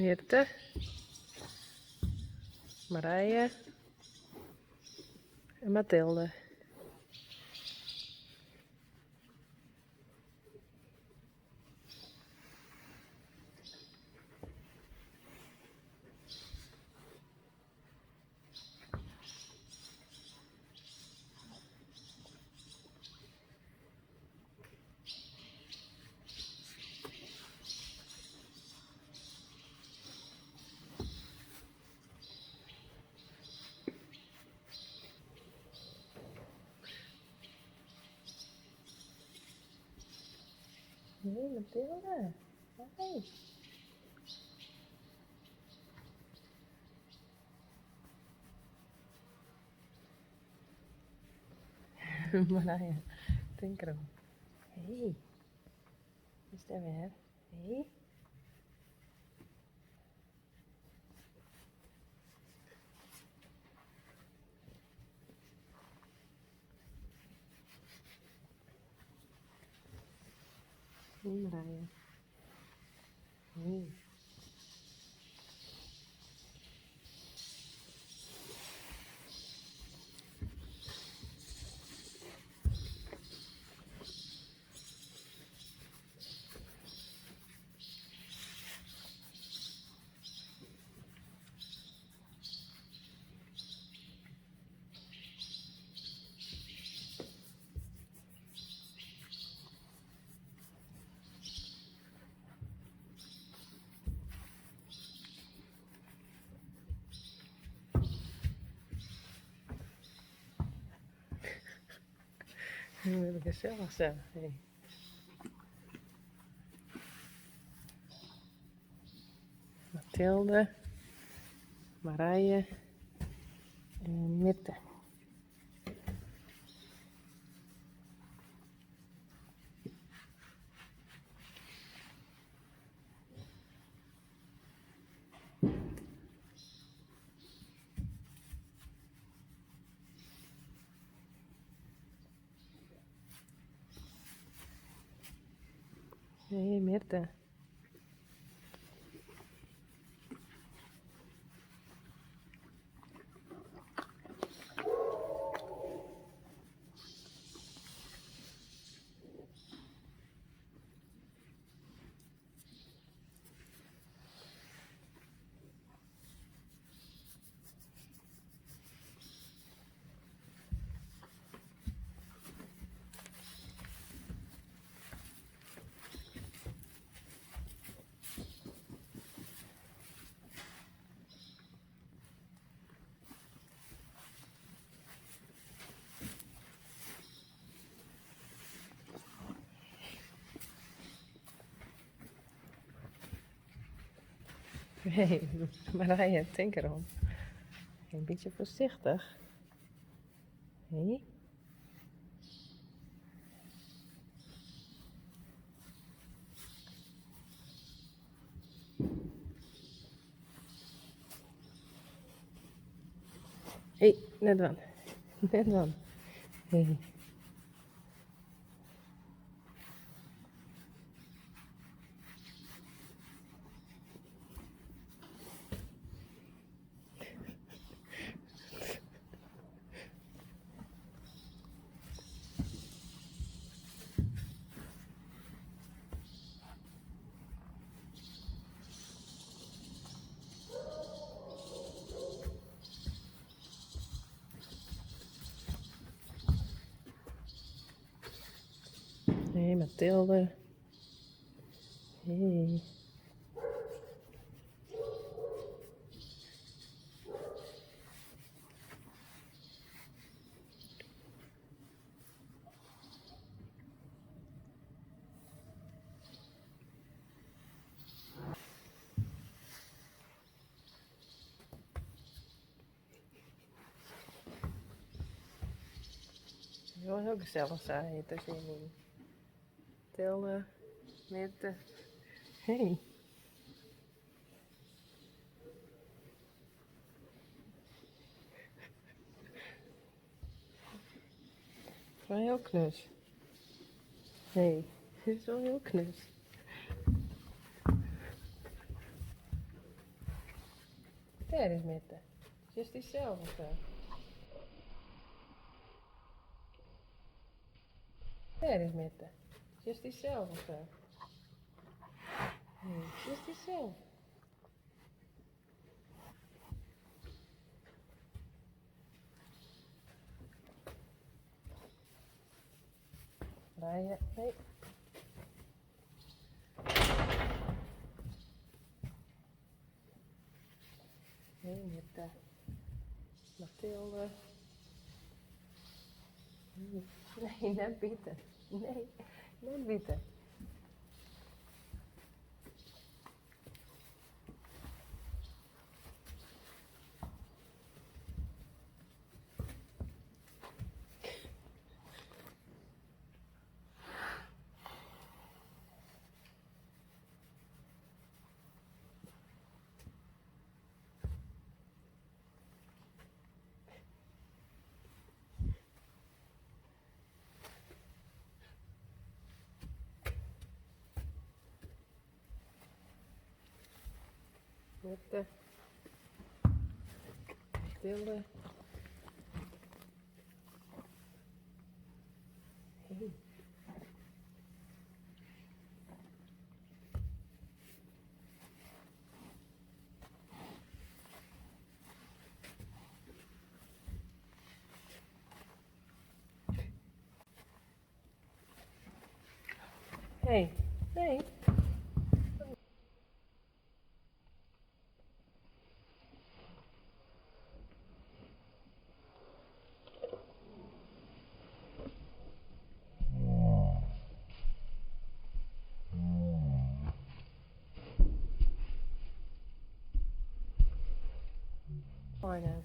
Mirte, Marije en Mathilde. Hey, Mathilde. Hey. Marije, Tinkerom. Hey. Is daar weer? Hey. Hey, Marije. Hey. Wat gezellig zo. Hey. Mathilde, Marije en Mirte. Hey, Mirte. Hey, Marije, Tinkerom. Een beetje voorzichtig. Hey. Hey, net dan. Net dan. Hey. Hey, Mathilde. Hey. Het was ook gezellig, zei je, te zien. Mathilde, Mirte. Hey. Het is wel heel knus. Hey, het is wel heel knus. Daar eens mitten. Just die zelf of zo. Daar eens mitten. Just die zelf of zo. Nee, just die zelf. Draaien. Nee. Nee, met Mathilde. Nee, net bieten. Nee, net bieten. Met Mathilde. Hey. Hey. Nee. Fine.